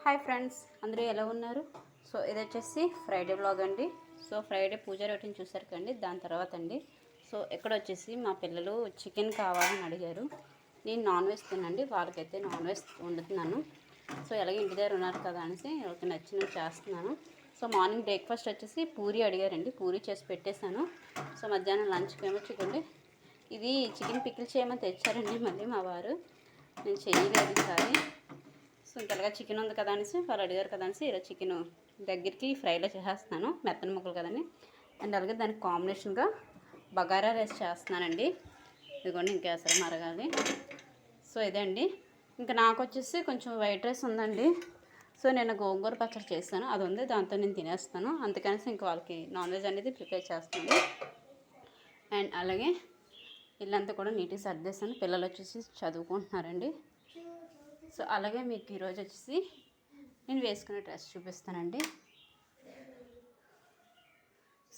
Hi friends, అందరూ ఎలా ఉన్నారు? సో ఇది వచ్చేసి ఫ్రైడే వ్లాగ్ అండి. సో ఫ్రైడే పూజ రొటీన్ చూసారు కండి. దాని తర్వాత అండి సో ఇక్కడ వచ్చేసి మా పిల్లలు చికెన్ కావాలని అడిగారు. నేను నాన్ వెజ్ తినండి, వాళ్ళకైతే నాన్ వెజ్ వండుతున్నాను. సో ఎలాగో ఇంటి దగ్గర ఉన్నారు కదా అనేసి ఒక నచ్చినవి చేస్తున్నాను. సో మార్నింగ్ బ్రేక్ఫాస్ట్ వచ్చేసి పూరి అడిగారండి, పూరి చేసి పెట్టేశాను. సో మధ్యాహ్నం లంచ్కి ఏమో చికెన్, ఇది చికెన్ పికిల్ చేయమని తెచ్చారండి మళ్ళీ మా వారు. నేను చేయలేదు ఈసారి. సో ఇంతగా చికెన్ ఉంది కదా అనేసి వాళ్ళు అడిగారు కదా అనేసి ఇలా చికెన్ దగ్గరికి ఫ్రైలో చేసేస్తున్నాను, మెత్తని ముక్కలు కదని. అండ్ అలాగే దానికి కాంబినేషన్గా బగారా రైస్ చేస్తున్నానండి. ఇదిగోండి ఇంకా అసలు మరగాలి. సో ఇదే అండి. ఇంకా నాకు వచ్చేసి కొంచెం వైట్ రైస్ ఉందండి. సో నేను గోంగూర పచ్చడి చేస్తాను, అది ఉంది, దాంతో నేను తినేస్తాను. అందుకనేసి ఇంక వాళ్ళకి నాన్ వెజ్ అనేది ప్రిపేర్ చేస్తాను. అండ్ అలాగే ఇల్లంతా కూడా నీట్గా సర్దేశాను. పిల్లలు వచ్చేసి చదువుకుంటున్నారండి. సో అలాగే మీకు ఈరోజు వచ్చేసి నేను వేసుకునే డ్రెస్ చూపిస్తానండి.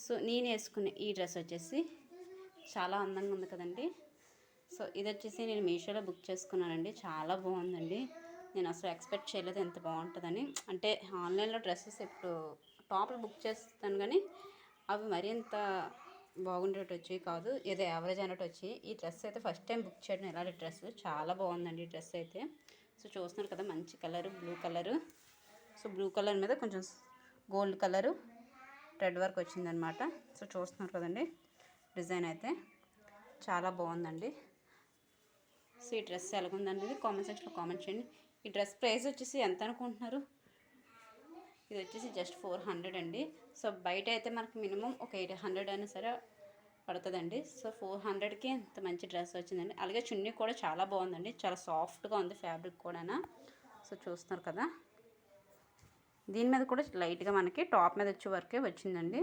సో నేను వేసుకునే ఈ డ్రెస్ వచ్చేసి చాలా అందంగా ఉంది కదండి. సో ఇది వచ్చేసి నేను మీషోలో బుక్ చేసుకున్నానండి. చాలా బాగుందండి. నేను అసలు ఎక్స్పెక్ట్ చేయలేదు ఎంత బాగుంటుందని. అంటే ఆన్లైన్లో డ్రెస్సెస్ ఇప్పుడు టాప్లు బుక్ చేస్తాను కానీ అవి మరీ ఎంత బాగుండేటట్టు వచ్చి కాదు, ఏదో యావరేజ్ అయినట్టు వచ్చి. ఈ డ్రెస్ అయితే ఫస్ట్ టైం బుక్ చేయడం ఇలాంటి డ్రెస్ చాలా బాగుందండి. ఈ డ్రెస్ అయితే సో చూస్తున్నారు కదా, మంచి colour, blue colour. So blue colour మీద కొంచెం గోల్డ్ కలరు రెడ్ వర్క్ వచ్చిందనమాట. సో చూస్తున్నారు కదండి, డిజైన్ అయితే చాలా బాగుందండి. సో ఈ డ్రెస్ ఎలాగుందనేది కామెంట్ సెక్షన్లో కామెంట్ చేయండి. ఈ డ్రెస్ ప్రైస్ వచ్చేసి ఎంత అనుకుంటున్నారు? ఇది వచ్చేసి జస్ట్ 400 అండి. సో బయట అయితే మనకు మినిమం ఒక 800 అయినా సరే పడుతుందండి. సో 400కి ఇంత మంచి డ్రెస్ వచ్చిందండి. అలాగే చున్నీ కూడా చాలా బాగుందండి, చాలా సాఫ్ట్గా ఉంది ఫ్యాబ్రిక్ కూడా. సో చూస్తున్నారు కదా, దీని మీద కూడా లైట్గా మనకి టాప్ మీద వచ్చే వర్కే వచ్చిందండి.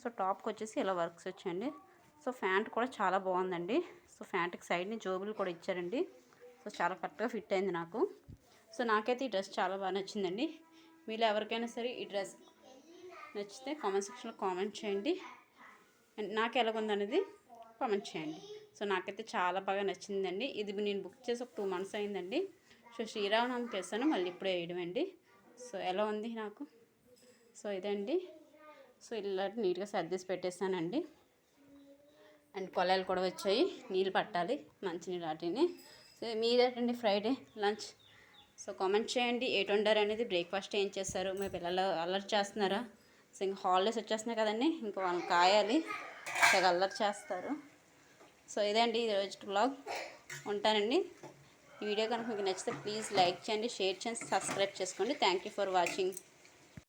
సో టాప్కి వచ్చేసి ఇలా వర్క్స్ వచ్చాయండి. సో ప్యాంట్ కూడా చాలా బాగుందండి. సో ప్యాంట్కి సైడ్ని జోబులు కూడా ఇచ్చారండి. సో చాలా కరెక్ట్గా ఫిట్ అయింది నాకు. సో నాకైతే ఈ డ్రెస్ చాలా బాగా నచ్చిందండి. మీలో ఎవరికైనా సరే ఈ డ్రెస్ నచ్చితే కామెంట్ సెక్షన్లో కామెంట్ చేయండి. అండ్ నాకు ఎలాగుందనేది కామెంట్ చేయండి. సో నాకైతే చాలా బాగా నచ్చిందండి. ఇది నేను బుక్ చేసి ఒక 2 months అయిందండి. సో శ్రీరామనవమికి వేసాను, మళ్ళీ ఇప్పుడే వేయడం అండి. సో ఎలా ఉంది నాకు? సో ఇదండి. సో ఇలా నీట్గా సర్దేసి పెట్టేస్తానండి. అండ్ కొలాయిలు కూడా వచ్చాయి, నీళ్ళు పట్టాలి, మంచినీళ్ళు వాటిని. సో మీదేటండి ఫ్రైడే లంచ్? సో కామెంట్ చేయండి. ఏటి వండారు అనేది, బ్రేక్ఫాస్ట్ ఏం చేస్తారు, మీ పిల్లలు అల్లరి చేస్తున్నారా? సో ఇంక హాలిడేస్ వచ్చేస్తున్నాయి కదండి, ఇంకా వాళ్ళని కాయాలి, తెగ అల్లరి చేస్తారు. సో ఇదండి ఈరోజు వ్లాగ్. ఉంటానండి. ఈ వీడియో కనుక మీకు నచ్చితే ప్లీజ్ లైక్ చేయండి, షేర్ చేయండి, సబ్స్క్రైబ్ చేసుకోండి. Thank you for watching.